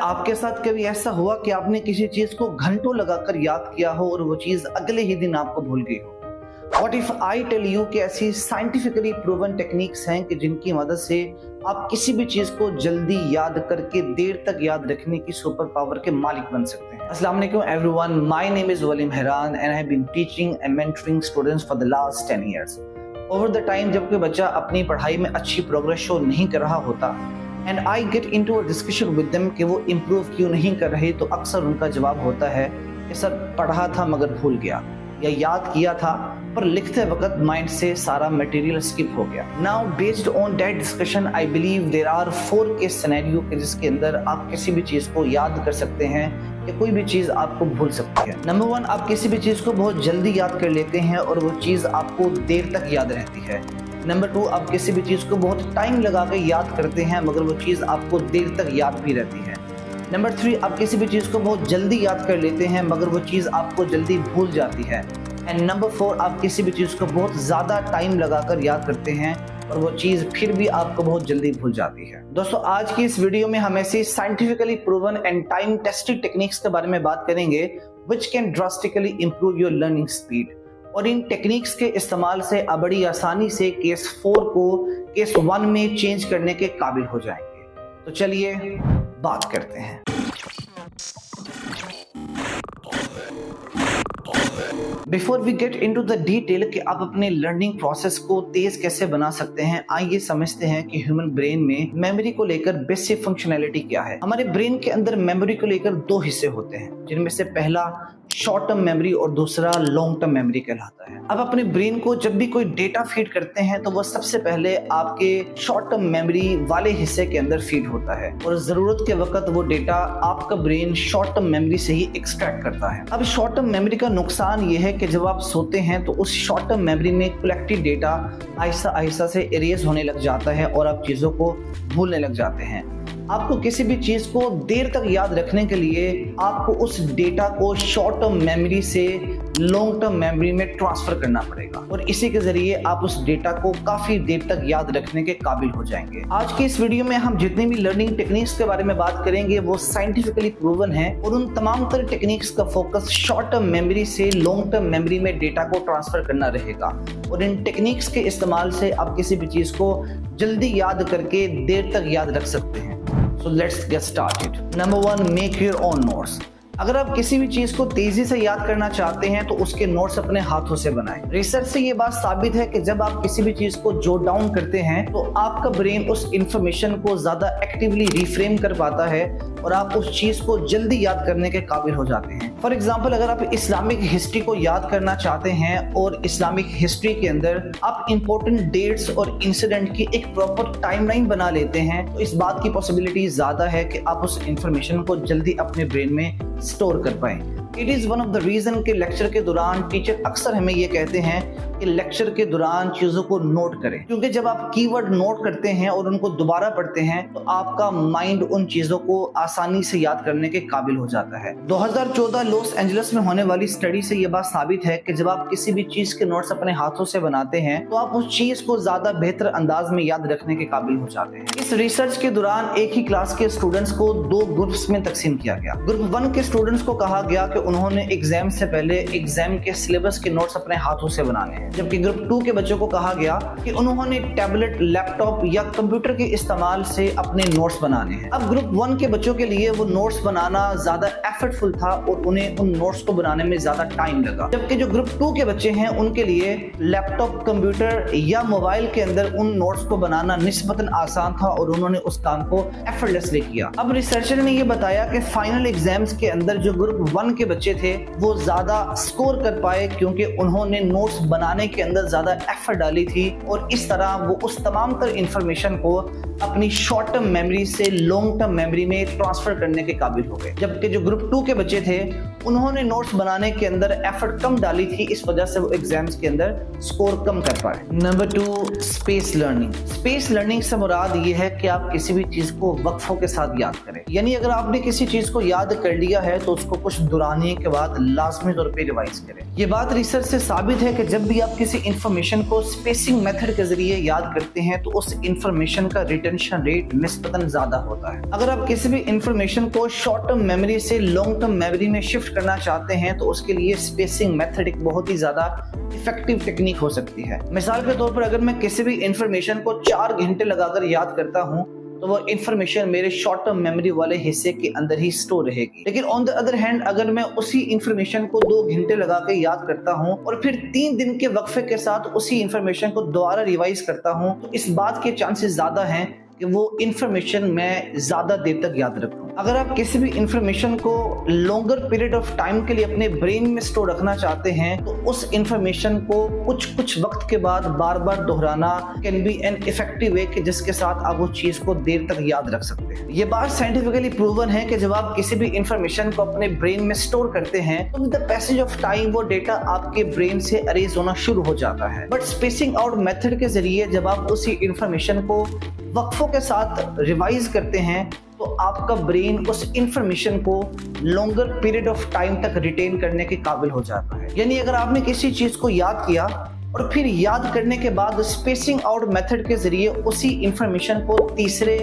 आपके साथ कभी ऐसा हुआ कि आपने किसी चीज को घंटों लगाकर याद किया हो और वो चीज अगले ही दिन आपको भूल गई हो? What if I tell you कि ऐसी साइंटिफिकली प्रूवन टेक्निक्स हैं कि जिनकी मदद से आप किसी भी चीज को जल्दी याद करके देर तक याद रखने की सुपर पावर के मालिक बन सकते हैं। अस्सलाम वालेकुम everyone, my name is Waleem Hairan and I have been teaching and mentoring students for the last 10 years. Over the time जब कोई बच्चा अपनी पढ़ाई में अच्छी प्रोग्रेस शो नहीं कर रहा होता and I get into a discussion with them कि वो इम्प्रूव क्यों नहीं कर रहे, तो अक्सर उनका जवाब होता है कि सर पढ़ा था मगर भूल गया, या याद किया था पर लिखते वक्त माइंड से सारा मटेरियल स्किप हो गया। Now based on that discussion I believe there are 4 case scenario के जिसके अंदर आप किसी भी चीज को याद कर सकते हैं या कोई भी चीज आपको भूल सकती है। नंबर 1, आप किसी भी चीज को बहुत जल्दी याद कर लेते हैं और वो चीज आपको देर तक याद रहती है। नंबर 2, आप किसी भी चीज को बहुत टाइम लगा के याद करते हैं मगर वो चीज आपको देर तक याद भी रहती है। नंबर 3, आप किसी भी चीज को बहुत जल्दी याद कर लेते हैं मगर वो चीज आपको जल्दी भूल जाती है। एंड नंबर 4, आप किसी भी चीज को बहुत ज्यादा टाइम लगाकर याद करते हैं और वो चीज फिर भी आपको बहुत जल्दी भूल जाती है। दोस्तों, आज की इस वीडियो में हम ऐसी scientifically proven and time tested techniques के बारे में बात करेंगे which can drastically improve your learning speed, और इन टेक्निक्स के इस्तेमाल से आप बड़ी आसानी से केस 4 को केस 1 में चेंज करने के काबिल हो जाएंगे। तो चलिए बात करते हैं। Before we get into the detail कि आप अपने लर्निंग प्रोसेस को तेज कैसे बना सकते हैं, आइए समझते हैं कि ह्यूमन ब्रेन में मेमोरी को लेकर बेसिक फंक्शनैलिटी क्या है। हमारे ब्रेन के अंदर मेमोरी को लेकर 2 हिस्से होते हैं, जिनमें से पहला शॉर्ट टर्म मेमोरी और दूसरा लॉन्ग टर्म मेमोरी कहलाता है। अब अपने ब्रेन को जब भी कोई डेटा फीड करते हैं तो वो सबसे पहले आपके शॉर्ट टर्म मेमोरी वाले हिस्से के अंदर फीड होता है और जरूरत के वक्त वो डेटा आपका ब्रेन शॉर्ट टर्म मेमोरी से ही एक्सट्रैक्ट करता है। अब शॉर्ट टर्म मेमोरी का नुकसान ये है कि जब आप सोते हैं तो उस शॉर्ट टर्म मेमोरी में कलेक्टेड डेटा आहिस्ता आहिस्ता से इरेज होने लग जाता है और आप चीजों को भूलने लग जाते हैं। आपको किसी भी चीज को देर तक याद रखने के लिए आपको उस डेटा को शॉर्ट टर्म मेमोरी से लॉन्ग टर्म मेमोरी में ट्रांसफर करना पड़ेगा और इसी के जरिए आप उस डेटा को काफी देर तक याद रखने के काबिल हो जाएंगे। आज की इस वीडियो में हम जितनी भी लर्निंग टेक्निक्स के बारे में बात करेंगे वो साइंटिफिकली प्रूवन है और उन तमाम तरह टेक्निक्स का फोकस शॉर्ट टर्म मेमोरी से लॉन्ग टर्म मेमोरी में डेटा को ट्रांसफर करना रहेगा और इन टेक्निक्स के इस्तेमाल से आप किसी भी चीज को जल्दी याद करके देर तक याद रख सकते हैं। So let's get started. Number 1, make your own notes. अगर आप किसी भी चीज को तेजी से याद करना चाहते हैं तो उसके नोट्स अपने हाथों से बनाएं। रिसर्च से ये बात साबित है कि जब आप किसी भी चीज को जोट डाउन करते हैं तो आपका ब्रेन उस इंफॉर्मेशन को ज्यादा एक्टिवली रिफ्रेम कर पाता है और आप उस चीज को जल्दी याद करने के काबिल हो जाते हैं। फॉर एग्जाम्पल, अगर आप इस्लामिक हिस्ट्री को याद करना चाहते हैं और इस्लामिक हिस्ट्री के अंदर आप इंपॉर्टेंट डेट्स और इंसिडेंट की एक प्रॉपर टाइमलाइन बना लेते हैं तो इस बात की पॉसिबिलिटी ज्यादा है कि आप उस इंफॉर्मेशन को जल्दी अपने ब्रेन में स्टोर कर पाएं। It is one of the reason के लेक्चर के दौरान टीचर अक्सर हमें ये कहते हैं कि लेक्चर के दौरान चीजों को नोट करें, क्योंकि जब आप कीवर्ड नोट करते हैं और उनको दोबारा पढ़ते हैं तो आपका माइंड उन चीजों को आसानी से याद करने के काबिल हो जाता है। 2014 लॉस एंजलिस में होने वाली स्टडी से ये बात साबित है कि जब आप किसी भी चीज के नोट्स अपने हाथों से बनाते हैं तो आप उस चीज को ज्यादा बेहतर अंदाज में याद रखने के काबिल हो जाते हैं। इस रिसर्च के दौरान एक ही क्लास के स्टूडेंट्स को 2 ग्रुप्स में तकसीम किया गया। ग्रुप 1 के स्टूडेंट्स को कहा गया कि उन्होंने एग्जाम से पहले एग्जाम के सिलेबस के नोट्स अपने हाथों से बनाने हैं, जबकि ग्रुप 2 के बच्चों को कहा गया कि उन्होंने टैबलेट, लैपटॉप या कंप्यूटर के इस्तेमाल से अपने नोट्स बनाने हैं। अब ग्रुप 1 के बच्चों के लिए वो नोट्स बनाना ज्यादा एफर्टफुल था और उन्हें उन नोट्स को बनाने में ज्यादा टाइम लगा, जबकि जो ग्रुप 2 के बच्चे हैं उनके लिए लैपटॉप, कंप्यूटर या मोबाइल के अंदर उन नोट्स को बनाना निस्बतन आसान था और उन्होंने उस काम को एफर्टलेसली किया। अब रिसर्चर ने यह बताया कि फाइनल एग्जाम्स के अंदर जो ग्रुप 1 के बच्चे थे वो ज्यादा स्कोर कर पाए क्योंकि उन्होंने नोट्स बनाने के अंदर ज्यादा एफर्ट डाली थी और इस तरह वो उस तमाम तर इंफॉर्मेशन को अपनी शॉर्ट टर्म मेमोरी से लॉन्ग टर्म मेमोरी में ट्रांसफर करने के काबिल हो गए, जबकि जो ग्रुप 2 के बच्चे थे उन्होंने नोट्स बनाने के अंदर एफर्ट कम डाली थी, इस वजह से वो एग्जाम्स के अंदर स्कोर कम कर पाए। Number 2, space learning. Space learning से मुराद ये है कि आप किसी भी चीज को वक्फों के साथ याद करें, यानी अगर आपने किसी चीज को याद कर लिया है तो उसको कुछ दोहराने के बाद लाजमी तौर पे रिवाइज करें। ये बात रिसर्च से साबित है कि जब भी आप किसी इंफॉर्मेशन को स्पेसिंग मेथड के जरिए याद करते हैं तो उस इंफॉर्मेशन का रिटेंशन रेट निस्बतन ज्यादा होता है। अगर आप किसी भी इंफॉर्मेशन को शॉर्ट टर्म मेमोरी से लॉन्ग टर्म मेमोरी में शिफ्ट करना चाहते हैं तो उसके लिए स्पेसिंग मेथड एक बहुत ही ज्यादा इफेक्टिव टेक्निक हो सकती है। मिसाल के तौर पर अगर मैं किसी भी इंफॉर्मेशन को 4 घंटे लगाकर याद करता हूं तो वो इंफॉर्मेशन मेरे शॉर्ट टर्म मेमोरी वाले हिस्से के अंदर ही स्टोर रहेगी। लेकिन ऑन द अदर हैंड अगर मैं उसी इंफॉर्मेशन को 2 घंटे लगा के याद करता हूं और फिर 3 दिन के वक्फे के साथ उसी इंफॉर्मेशन को दोबारा रिवाइज करता हूं तो इस बात के चांसेस ज्यादा हैं कि वो इंफॉर्मेशन मैं ज्यादा देर तक याद रखूं। अगर आप किसी भी इंफॉर्मेशन को लॉन्गर पीरियड ऑफ टाइम के लिए अपने ब्रेन में स्टोर रखना चाहते हैं तो उस इंफॉर्मेशन को कुछ वक्त के बाद बार बार दोहराना can be an effective way कि जिसके साथ आप वो चीज को देर तक याद रख सकते हैं। ये बात साइंटिफिकली प्रूवन है कि जब आप किसी भी इंफॉर्मेशन को अपने ब्रेन में स्टोर करते हैं तो with the passage of time वो डेटा आपके ब्रेन से अरेज होना शुरू हो जाता है। बट स्पेसिंग आउट मेथड के जरिए जब आप उसी इंफॉर्मेशन को वक्फों के साथ रिवाइज करते हैं तो आपका ब्रेन उस इंफॉर्मेशन को लॉन्गर पीरियड ऑफ टाइम तक रिटेन करने के काबिल हो जाता है। यानी अगर आपने किसी चीज को याद किया और फिर याद करने के बाद स्पेसिंग आउट मेथड के जरिए उसी इंफॉर्मेशन को तीसरे,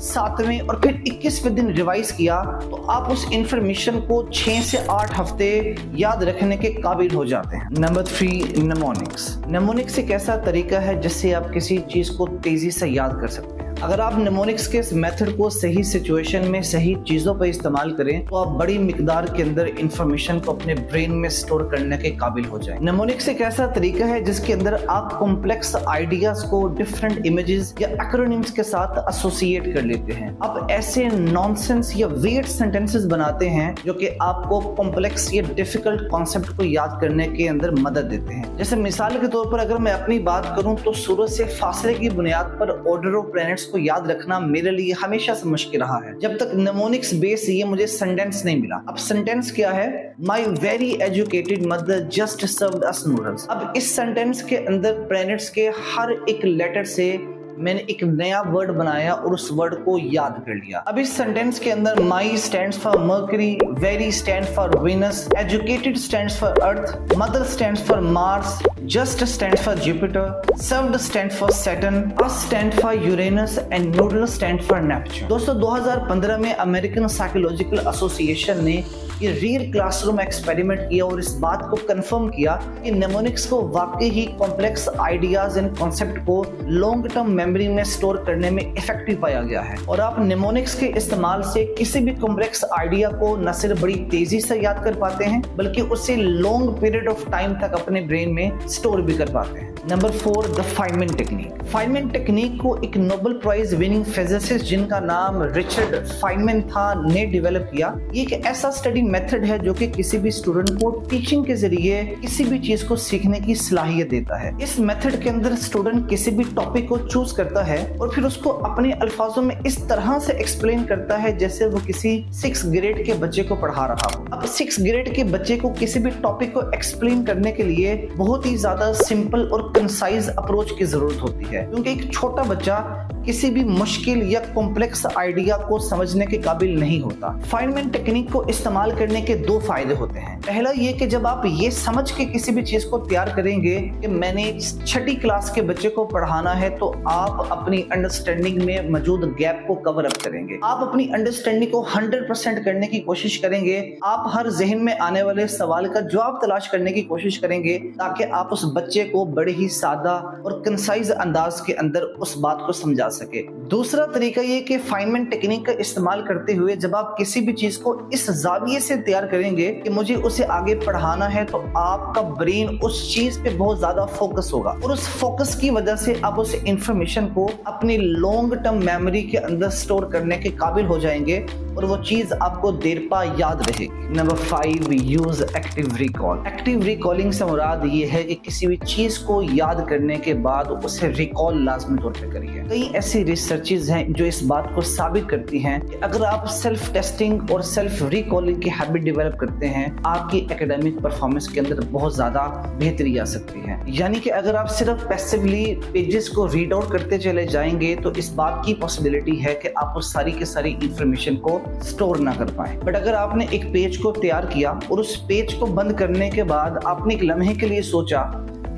7वें और फिर 21वें दिन रिवाइज किया तो आप उस इंफॉर्मेशन को 6 से 8 हफ्ते याद रखने के काबिल हो जाते हैं। Number 3, mnemonics. निमोनिक्स एक ऐसा तरीका है जिससे आप किसी चीज को तेजी से याद कर सकते हैं। अगर आप निमोनिक्स के इस मेथड को सही सिचुएशन में सही चीजों पर इस्तेमाल करें तो आप बड़ी मिकदार के अंदर इंफॉर्मेशन को अपने ब्रेन में स्टोर करने के काबिल हो जाए। निमोनिक्स एक ऐसा तरीका है जिसके अंदर आप कॉम्प्लेक्स आइडियाज को डिफरेंट इमेजेस या एक्रोनिम्स के साथ एसोसिएट कर लेते हैं। आप ऐसे नॉनसेंस या वियर्ड सेंटेंसेस बनाते हैं जो कि आपको कॉम्प्लेक्स या डिफिकल्ट कॉन्सेप्ट को याद करने के अंदर मदद देते हैं। जैसे मिसाल के तौर पर अगर मैं अपनी बात करूं तो सूरज से फासले की बुनियाद पर ऑर्डर ऑफ प्लैनेट्स को याद रखना मेरे लिए हमेशा से मुश्किल रहा है जब तक निमोनिक्स बेस ये मुझे सेंटेंस नहीं मिला। अब सेंटेंस क्या है? My very educated mother just served us noodles. अब इस सेंटेंस के अंदर प्लैनेट्स के हर एक लेटर से मैंने एक नया वर्ड बनाया और उस वर्ड को याद कर लिया। अब इस सेंटेंस के अंदर my stands for Mercury, very stand for Venus, educated stands for Earth, mother stands for Mars, just stand for Jupiter, served stand for Saturn, us stand for Uranus and noodle stand for Neptune. दोस्तों 2015 में American psychological association ने ये real classroom experiment किया और इस बात को confirm किया कि निमोनिक्स को वाकई ही कॉम्प्लेक्स आइडियाज एंड कॉन्सेप्ट को लॉन्ग टर्म मेमोरी में स्टोर करने में इफेक्टिव पाया गया है। और आप निमोनिक्स के इस्तेमाल से किसी भी कॉम्प्लेक्स आइडिया को न सिर्फ बड़ी तेजी से याद कर पाते हैं बल्कि उसे लॉन्ग पीरियड ऑफ टाइम तक अपने ब्रेन में स्टोर भी कर पाते हैं। Number 4, the Feynman technique. Feynman technique को एक नोबेल प्राइज विनिंग फिजिसिस्ट जिनका नाम रिचर्ड फाइनमैन था ने डेवलप किया। ये एक ऐसा स्टडी मेथड है जो कि किसी भी स्टूडेंट को टीचिंग के जरिए किसी भी चीज को सीखने की सलाहियत देता है। इस मेथड के अंदर स्टूडेंट किसी भी टॉपिक को चूज करता है और फिर उसको अपने अल्फाजों में इस तरह से एक्सप्लेन करता है जैसे वो किसी 6th ग्रेड के बच्चे को पढ़ा रहा हो। अब 6th ग्रेड के बच्चे को किसी भी टॉपिक को एक्सप्लेन करने के लिए बहुत ही ज्यादा सिंपल और कंसाइज अप्रोच की जरूरत होती है क्योंकि एक छोटा बच्चा किसी भी मुश्किल या कॉम्प्लेक्स आइडिया को समझने के काबिल नहीं होता। फाइनमैन टेक्निक को इस्तेमाल करने के 2 फायदे होते हैं। पहला ये कि जब आप ये समझ के किसी भी चीज को तैयार करेंगे कि मैंने 6ठी क्लास के बच्चे को पढ़ाना है तो आप अपनी अंडरस्टैंडिंग में मौजूद गैप को कवर अप करेंगे। आप अपनी अंडरस्टैंडिंग को 100% करने की कोशिश करेंगे। आप हर जहन में आने वाले सवाल का जवाब तलाश करने की कोशिश करेंगे ताकि आप उस बच्चे को बड़े ही सादा और कंसाइज अंदाज के अंदर उस बात को समझा सके। दूसरा तरीका ये कि फाइनमैन टेक्निक का इस्तेमाल करते हुए जब आप किसी भी चीज को इस जाविये से तैयार करेंगे कि मुझे उसे आगे पढ़ाना है तो आपका ब्रेन उस चीज पे बहुत ज्यादा फोकस होगा और उस फोकस की वजह से आप उस इंफॉर्मेशन को अपनी लॉन्ग टर्म मेमोरी के अंदर स्टोर करने के काबिल हो जाएंगे और वो चीज आपको देर पा याद रहेगी। Number 5, use active recall. Active recalling से मुराद ये है कि किसी भी चीज को याद करने के बाद उसे रिकॉल लाजमी तौर पे करिए। कई ऐसी रिसर्चेज हैं जो इस बात को साबित करती हैं कि अगर आप सेल्फ टेस्टिंग और सेल्फ रिकॉलिंग की हैबिट डेवलप करते हैं आपकी एकेडमिक परफॉर्मेंस के अंदर बहुत ज्यादा बेहतरी आ सकती है। यानी कि अगर आप सिर्फ पैसिवली पेजेस को रीड आउट करते चले जाएंगे तो इस बात की पॉसिबिलिटी है कि आप उस सारी की सारी इंफॉर्मेशन को स्टोर ना कर पाए। बट अगर आपने एक पेज को तैयार किया और उस पेज को बंद करने के बाद आपने एक लम्हे के लिए सोचा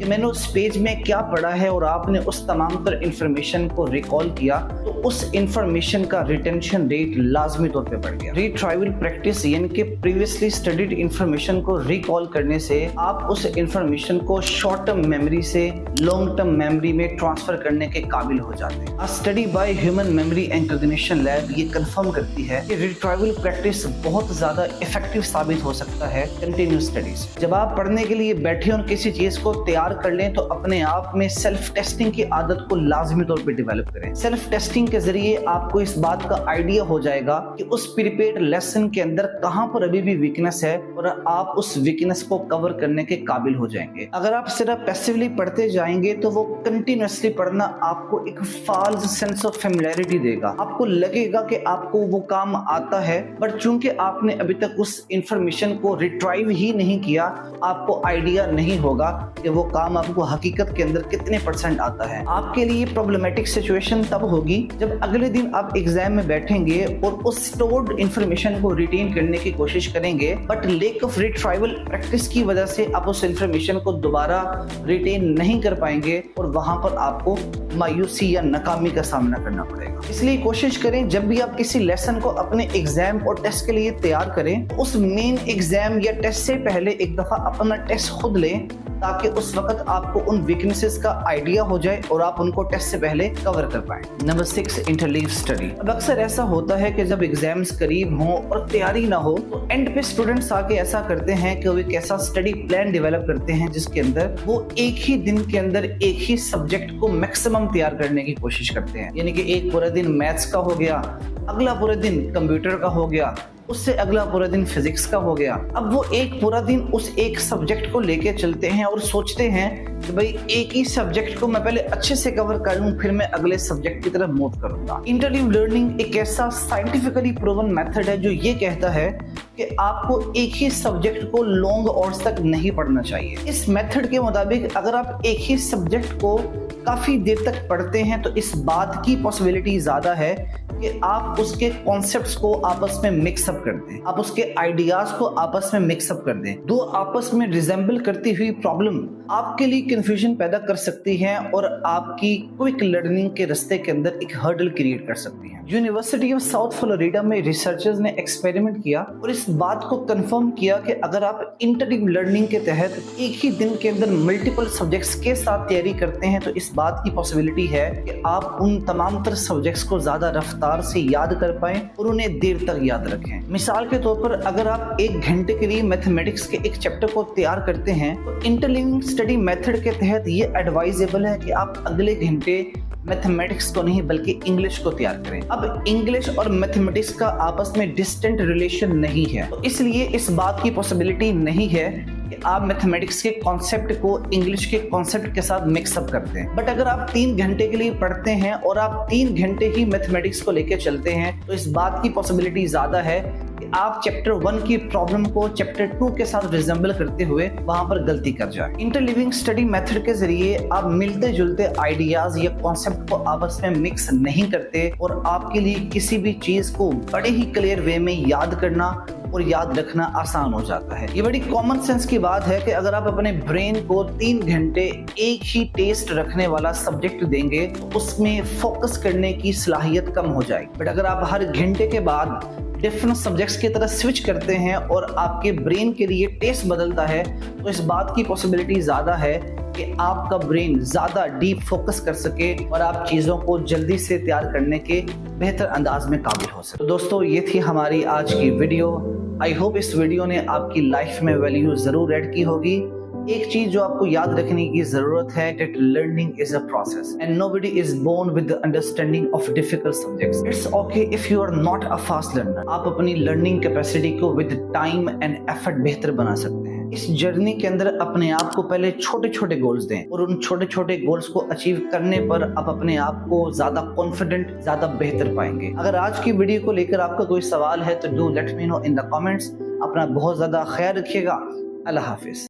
कि मैंने उस पेज में क्या पढ़ा है और आपने उस तमाम तर इंफॉर्मेशन को रिकॉल किया तो उस इंफॉर्मेशन का रिटेंशन रेट लाजमी तौर पे बढ़ गया। रिट्राइवल प्रैक्टिस यानी कि प्रीवियसली स्टडीड इंफॉर्मेशन को रिकॉल करने से आप उस इंफॉर्मेशन को शॉर्ट टर्म मेमोरी से लॉन्ग टर्म मेमोरी में ट्रांसफर करने के काबिल हो जाते हैं। अ study by human memory and cognition lab ये कंफर्म करती है कि रिट्राइवल प्रैक्टिस बहुत ज्यादा इफेक्टिव साबित हो सकता है कंटिन्यूस स्टडीज। जब आप पढ़ने के लिए बैठे और किसी चीज को तैयार कर लें तो अपने आप में सेल्फ टेस्टिंग की आदत को लाजमी तौर पे डेवलप करें। सेल्फ टेस्टिंग के जरिए आपको इस बात का आइडिया हो जाएगा कि उस प्रीपेड लेसन के अंदर कहां पर अभी भी वीकनेस है और आप उस वीकनेस को कवर करने के काबिल हो जाएंगे। अगर आप सिर्फ पैसिवली पढ़ते जाएंगे तो वो कंटिन्यूअसली पढ़ना आपको एक फॉल्स सेंस ऑफ फेमिलियरिटी देगा। आपको लगेगा कि आपको वो काम आता है, बट चूंकि आपने अभी तक उस इंफॉर्मेशन को रिट्राइव ही नहीं किया, आपको आइडिया नहीं होगा कि वो काम आपको हकीकत के अंदर कितने % आता है। आपके लिए प्रॉब्लमेटिक सिचुएशन तब होगी जब अगले दिन आप एग्जाम में बैठेंगे और उस स्टोर्ड इंफॉर्मेशन को रिटेन करने की कोशिश करेंगे, but lake of retrieval practice की वजह से आप उस इंफॉर्मेशन को दोबारा रिटेन नहीं कर पाएंगे और वहां पर आपको मायूसी या नाकामी का सामना करना पड़ेगा। इसलिए कोशिश करें जब भी आप किसी लेसन को अपने एग्जाम और टेस्ट के लिए तैयार करें तो उस मेन एग्जाम या टेस्ट से पहले एक दफा अपना टेस्ट खुद लें ताकि उस वक्त आपको उन वीकनेसेस का आइडिया हो जाए और आप उनको टेस्ट से पहले कवर कर पाएं। Number 6, interleave study. अब अक्सर ऐसा होता है कि जब एग्जाम्स करीब हों और तैयारी ना हो तो एंड पे स्टूडेंट्स आके ऐसा करते हैं कि वो एक ऐसा स्टडी प्लान डेवलप करते हैं जिसके अंदर वो एक ही दिन के अंदर एक ही सब्जेक्ट को मैक्सिमम तैयार करने की कोशिश करते हैं। यानी कि एक पूरा दिन मैथ्स का हो गया, अगला पूरा दिन कंप्यूटर का हो गया, उससे अगला पूरा दिन फिजिक्स का हो गया। अब वो एक पूरा दिन उस एक सब्जेक्ट को लेके चलते हैं और सोचते हैं कि भाई एक ही सब्जेक्ट को मैं पहले अच्छे से कवर कर लूं, फिर मैं अगले सब्जेक्ट की तरफ मूव करूंगा। इंटरलीव लर्निंग एक ऐसा साइंटिफिकली प्रूवन मेथड है जो ये कहता है कि आपको एक ही सब्जेक्ट को लॉन्ग आवर्स तक नहीं पढ़ना चाहिए। इस मेथड के मुताबिक अगर आप एक ही सब्जेक्ट को काफी देर तक पढ़ते हैं तो इस बात की पॉसिबिलिटी ज्यादा है कि आप उसके कॉन्सेप्ट्स को आपस में मिक्सअप कर दें, आप उसके आइडियाज को आपस में मिक्सअप कर दें। दो आपस में रिजेंबल करती हुई प्रॉब्लम आपके लिए कंफ्यूजन पैदा कर सकती हैं और आपकी क्विक लर्निंग के रास्ते के अंदर एक हर्डल क्रिएट कर सकती हैं। यूनिवर्सिटी ऑफ साउथ फ्लोरिडा में रिसर्चर्स ने एक्सपेरिमेंट किया और इस बात को कंफर्म किया कि अगर आप इंटरलीव लर्निंग के तहत एक ही दिन के अंदर मल्टीपल सब्जेक्ट्स के साथ तैयारी करते हैं तो इस बात की पॉसिबिलिटी है कि आप उन तमाम तर सब्जेक्ट्स को ज्यादा रफ्तार से याद कर पाएं और उन्हें देर तक याद रखें। मिसाल के तौर पर अगर आप 1 घंटे के लिए मैथमेटिक्स के एक चैप्टर को तैयार करते हैं तो इंटरलीविंग स्टडी मेथड के तहत ये एडवाइजेबल है कि आप अगले घंटे मैथमेटिक्स को नहीं बल्कि इंग्लिश को तैयार करें। अब इंग्लिश और मैथमेटिक्स का आपस में डिस्टेंट रिलेशन नहीं है, तो इसलिए इस बात की पॉसिबिलिटी नहीं है कि आप मैथमेटिक्स के कॉन्सेप्ट को इंग्लिश के कॉन्सेप्ट के साथ मिक्सअप करते हैं। बट अगर आप 3 घंटे के लिए पढ़ते हैं और आप 3 घंटे ही मैथमेटिक्स को लेकर चलते हैं तो इस बात की पॉसिबिलिटी ज्यादा है कि आप चैप्टर 1 की प्रॉब्लम को चैप्टर 2 के साथ रिजेंबल करते हुए वहां पर गलती कर जाए। इंटरलीविंग स्टडी मेथड के जरिए आप मिलते जुलते आइडियाज या कॉन्सेप्ट को आपस में मिक्स नहीं करते और आपके लिए किसी भी चीज को बड़े ही क्लियर वे में याद करना और याद रखना आसान हो जाता है। ये बड़ी कॉमन सेंस की बात है कि अगर आप अपने ब्रेन को 3 घंटे एक ही टेस्ट रखने वाला सब्जेक्ट देंगे तो उसमें फोकस करने की सलाहियत कम हो जाएगी। बट अगर आप हर घंटे के बाद डिफरेंट सब्जेक्ट्स की तरह स्विच करते हैं और आपके ब्रेन के लिए टेस्ट बदलता है तो इस बात की पॉसिबिलिटी ज्यादा है कि आपका ब्रेन ज्यादा डीप फोकस कर सके और आप चीजों को जल्दी से तैयार करने के बेहतर अंदाज में काबिल हो सके। तो दोस्तों ये थी हमारी आज की वीडियो। आई होप इस वीडियो ने आपकी लाइफ में वैल्यू जरूर ऐड की होगी। एक चीज जो आपको याद रखने की जरूरत है that learning is a process and nobody is born with the understanding of difficult subjects. It's okay if you are not a fast learner. आप अपनी लर्निंग कैपेसिटी को with time and effort बेहतर बना सकते हैं। इस जर्नी के अंदर अपने आप को पहले छोटे छोटे गोल्स दें और उन छोटे छोटे गोल्स को अचीव करने पर आप अपने आप को ज्यादा कॉन्फिडेंट, ज्यादा बेहतर पाएंगे। अगर आज की वीडियो को लेकर आपका कोई सवाल है तो do let me know in the comments. अपना बहुत ज्यादा ख्याल रखिएगा। अल्लाह हाफिज।